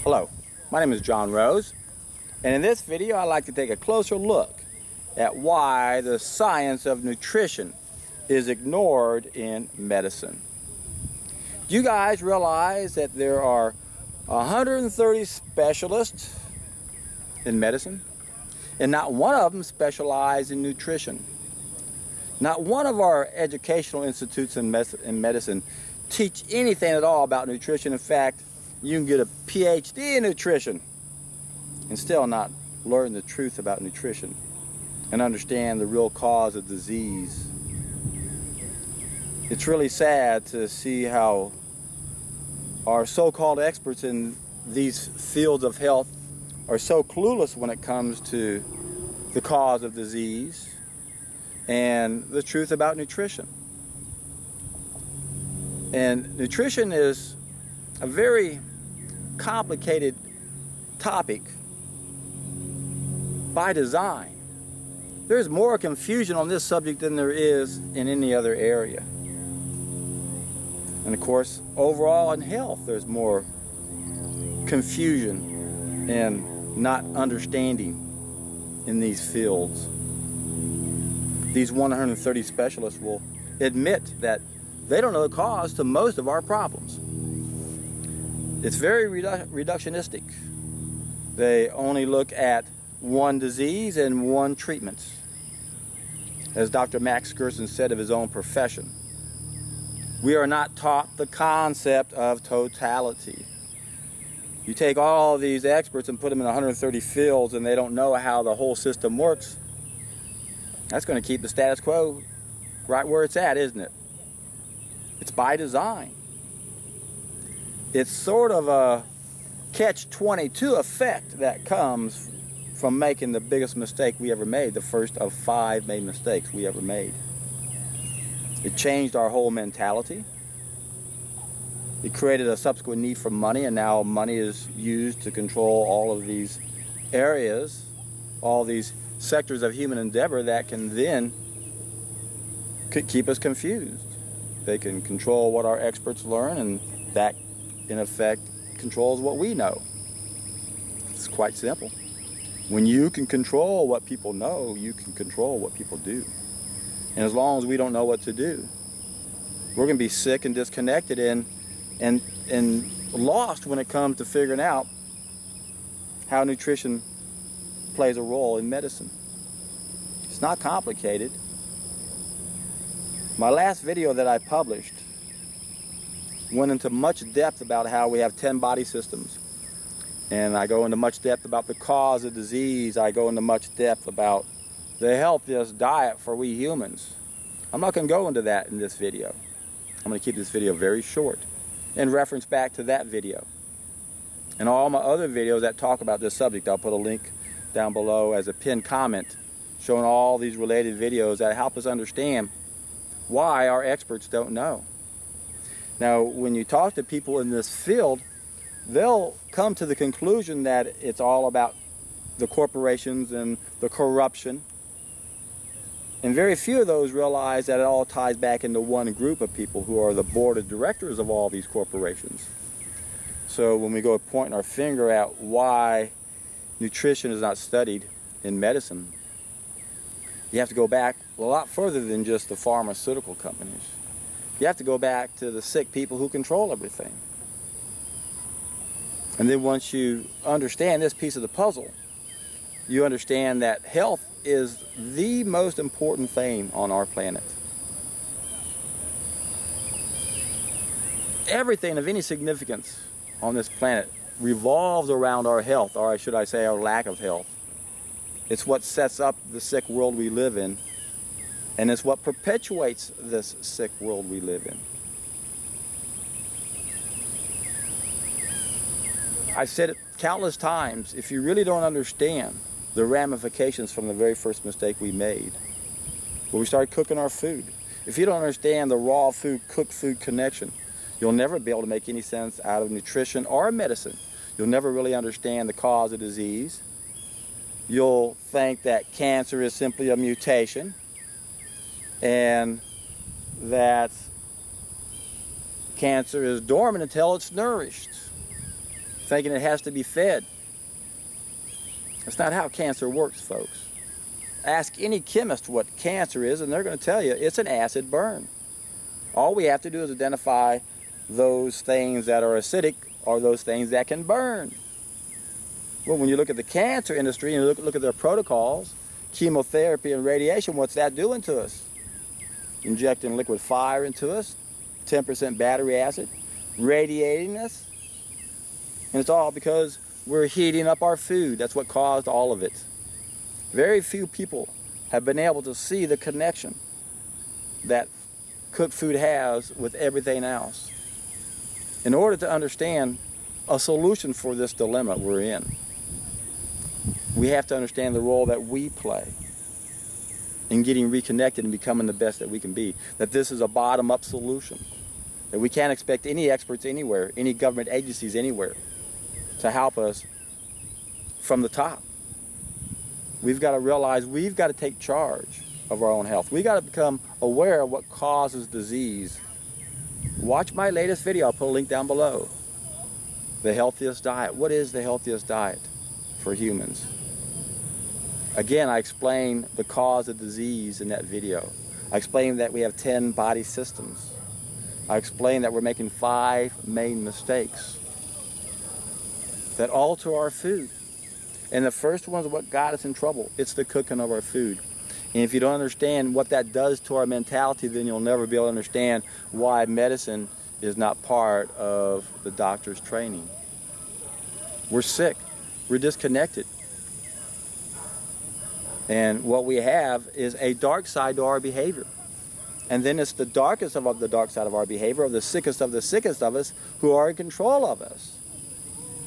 Hello, my name is John Rose, and in this video I'd like to take a closer look at why the science of nutrition is ignored in medicine. Do you guys realize that there are 130 specialists in medicine, and not one of them specializes in nutrition? Not one of our educational institutes in medicine teach anything at all about nutrition. In fact, you can get a PhD in nutrition and still not learn the truth about nutrition and understand the real cause of disease. It's really sad to see how our so-called experts in these fields of health are so clueless when it comes to the cause of disease and the truth about nutrition. And nutrition is a very complicated topic by design. There's more confusion on this subject than there is in any other area. And of course, overall in health, there's more confusion and not understanding in these fields. These 130 specialists will admit that they don't know the cause to most of our problems. It's very reductionistic. They only look at one disease and one treatment. As Dr. Max Gerson said of his own profession, we are not taught the concept of totality. You take all these experts and put them in 130 fields and they don't know how the whole system works. That's going to keep the status quo right where it's at, isn't it? It's by design. It's sort of a catch-22 effect that comes from making the biggest mistake we ever made, the first of 5 main mistakes we ever made. It changed our whole mentality. It created a subsequent need for money, and now money is used to control all of these areas, all these sectors of human endeavor that can then keep us confused. They can control what our experts learn, and that, in effect, controls what we know. It's quite simple. When you can control what people know, you can control what people do. And as long as we don't know what to do, we're going to be sick and disconnected and lost when it comes to figuring out how nutrition plays a role in medicine. It's not complicated. My last video that I published went into much depth about how we have 10 body systems. And I go into much depth about the cause of disease. I go into much depth about the healthiest diet for we humans. I'm not going to go into that in this video. I'm going to keep this video very short and reference back to that video. And all my other videos that talk about this subject, I'll put a link down below as a pinned comment showing all these related videos that help us understand why our experts don't know. Now, when you talk to people in this field, they'll come to the conclusion that it's all about the corporations and the corruption. And very few of those realize that it all ties back into one group of people who are the board of directors of all these corporations. So when we go pointing our finger at why nutrition is not studied in medicine, you have to go back a lot further than just the pharmaceutical companies. You have to go back to the sick people who control everything. And then once you understand this piece of the puzzle, you understand that health is the most important thing on our planet. Everything of any significance on this planet revolves around our health, or should I say our lack of health. It's what sets up the sick world we live in, and it's what perpetuates this sick world we live in. I've said it countless times, if you really don't understand the ramifications from the very first mistake we made, when we started cooking our food, if you don't understand the raw food, cooked food connection, you'll never be able to make any sense out of nutrition or medicine. You'll never really understand the cause of disease. You'll think that cancer is simply a mutation, and that cancer is dormant until it's nourished. thinking it has to be fed. That's not how cancer works, folks. Ask any chemist what cancer is, and they're going to tell you it's an acid burn. All we have to do is identify those things that are acidic or those things that can burn. Well, when you look at the cancer industry and look at their protocols, chemotherapy and radiation, what's that doing to us? Injecting liquid fire into us, 10% battery acid, radiating us. And it's all because we're heating up our food. That's what caused all of it. Very few people have been able to see the connection that cooked food has with everything else. In order to understand a solution for this dilemma we're in, we have to understand the role that we play in getting reconnected and becoming the best that we can be. That this is a bottom-up solution. That we can't expect any experts anywhere, any government agencies anywhere, to help us from the top. We've got to realize we've got to take charge of our own health. We've got to become aware of what causes disease. Watch my latest video. I'll put a link down below. The healthiest diet. What is the healthiest diet for humans? Again, I explain the cause of disease in that video. I explain that we have 10 body systems. I explain that we're making 5 main mistakes that alter our food. And the first one is what got us in trouble. It's the cooking of our food. And if you don't understand what that does to our mentality, then you'll never be able to understand why medicine is not part of the doctor's training. We're sick. We're disconnected. And what we have is a dark side to our behavior. And then it's the darkest of the dark side of our behavior, or the sickest of us, who are in control of us.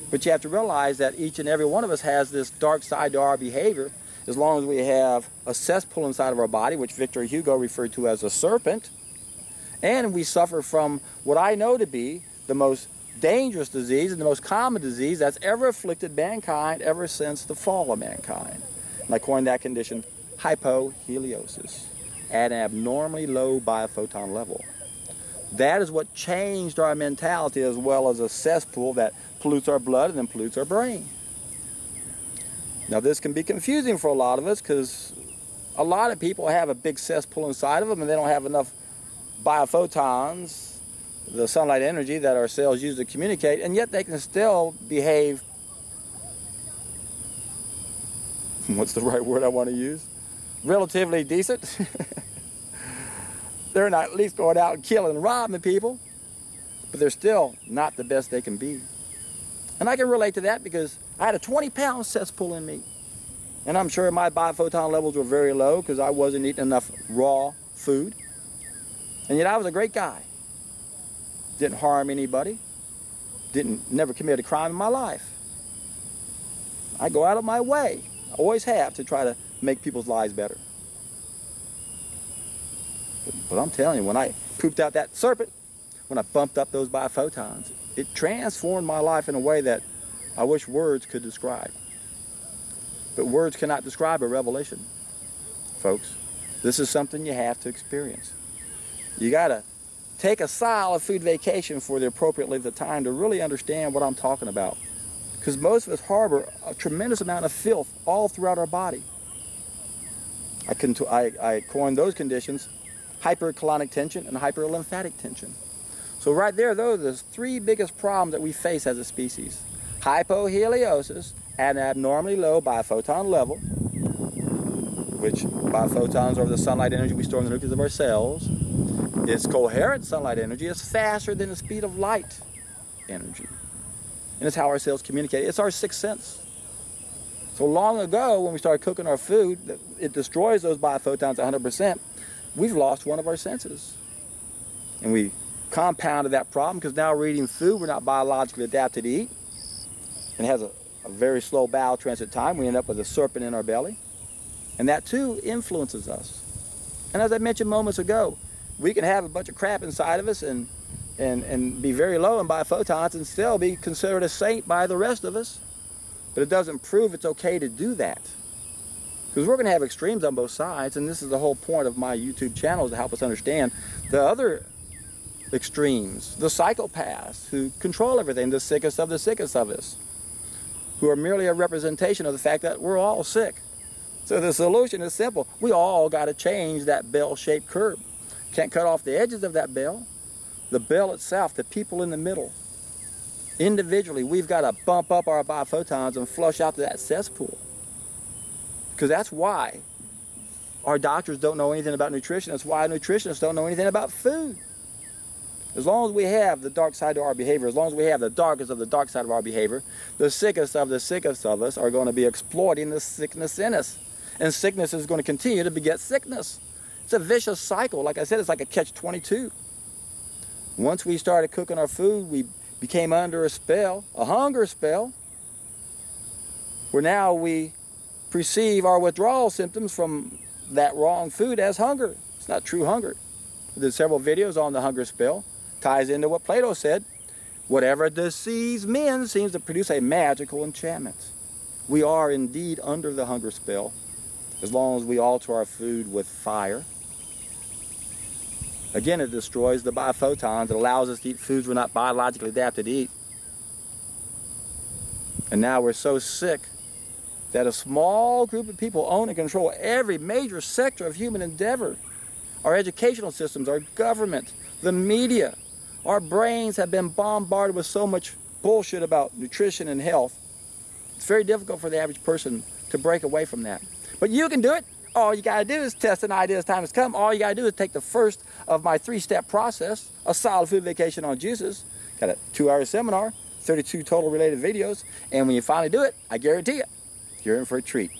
But you have to realize that each and every one of us has this dark side to our behavior. As long as we have a cesspool inside of our body, which Victor Hugo referred to as a serpent, and we suffer from what I know to be the most dangerous disease and the most common disease that's ever afflicted mankind ever since the fall of mankind. And I coined that condition hypoheliosis, at an abnormally low biophoton level. That is what changed our mentality, as well as a cesspool that pollutes our blood and then pollutes our brain. Now this can be confusing for a lot of us, because a lot of people have a big cesspool inside of them and they don't have enough biophotons, the sunlight energy that our cells use to communicate, and yet they can still behave, what's the right word I want to use? Relatively decent. They're not at least going out and killing and robbing people, but they're still not the best they can be. And I can relate to that because I had a 20-pound cesspool in me. And I'm sure my biophoton levels were very low because I wasn't eating enough raw food. And yet I was a great guy. Didn't harm anybody. Never committed a crime in my life. I go out of my way, I always have, to try to make people's lives better. But I'm telling you, when I pooped out that serpent, when I bumped up those biophotons, it transformed my life in a way that I wish words could describe. But words cannot describe a revelation, folks. This is something you have to experience. You got to take a solid food vacation for the appropriate length of time to really understand what I'm talking about. Because most of us harbor a tremendous amount of filth all throughout our body. I coined those conditions hypercolonic tension and hyperlymphatic tension. So right there, those are the 3 biggest problems that we face as a species. Hypoheliosis at an abnormally low biophoton level, which biophotons are the sunlight energy we store in the nucleus of our cells. Its coherent sunlight energy is faster than the speed of light energy. And it's how our cells communicate. It's our 6th sense. So long ago, when we started cooking our food, it destroys those biophotons 100%. We've lost one of our senses. And we compounded that problem because now we're eating food we're not biologically adapted to eat. And it has a very slow bowel transit time. We end up with a serpent in our belly. And that too influences us. And as I mentioned moments ago, we can have a bunch of crap inside of us and be very low in biophotons and still be considered a saint by the rest of us. But it doesn't prove it's okay to do that. Because we're going to have extremes on both sides, and this is the whole point of my YouTube channel, is to help us understand the other extremes, the psychopaths who control everything, the sickest of us, who are merely a representation of the fact that we're all sick. So the solution is simple. We all got to change that bell-shaped curve. Can't cut off the edges of that bell. The bell itself, the people in the middle. Individually, we've got to bump up our biophotons and flush out to that cesspool. Because that's why our doctors don't know anything about nutrition. That's why nutritionists don't know anything about food. As long as we have the dark side of our behavior, as long as we have the darkest of the dark side of our behavior, the sickest of us are going to be exploiting the sickness in us. And sickness is going to continue to beget sickness. It's a vicious cycle. Like I said, it's like a catch-22. Once we started cooking our food, we became under a spell, a hunger spell, where now we perceive our withdrawal symptoms from that wrong food as hunger. It's not true hunger. I did several videos on the hunger spell. Ties into what Plato said. Whatever deceives men seems to produce a magical enchantment. We are indeed under the hunger spell as long as we alter our food with fire. Again, it destroys the biophotons. It allows us to eat foods we're not biologically adapted to eat. And now we're so sick that a small group of people own and control every major sector of human endeavor. Our educational systems, our government, the media. Our brains have been bombarded with so much bullshit about nutrition and health. It's very difficult for the average person to break away from that. But you can do it. All you got to do is test an idea as time has come. All you got to do is take the first of my 3-step process, a solid food vacation on juices. Got a 2-hour seminar, 32 total related videos. And when you finally do it, I guarantee you, you're in for a treat.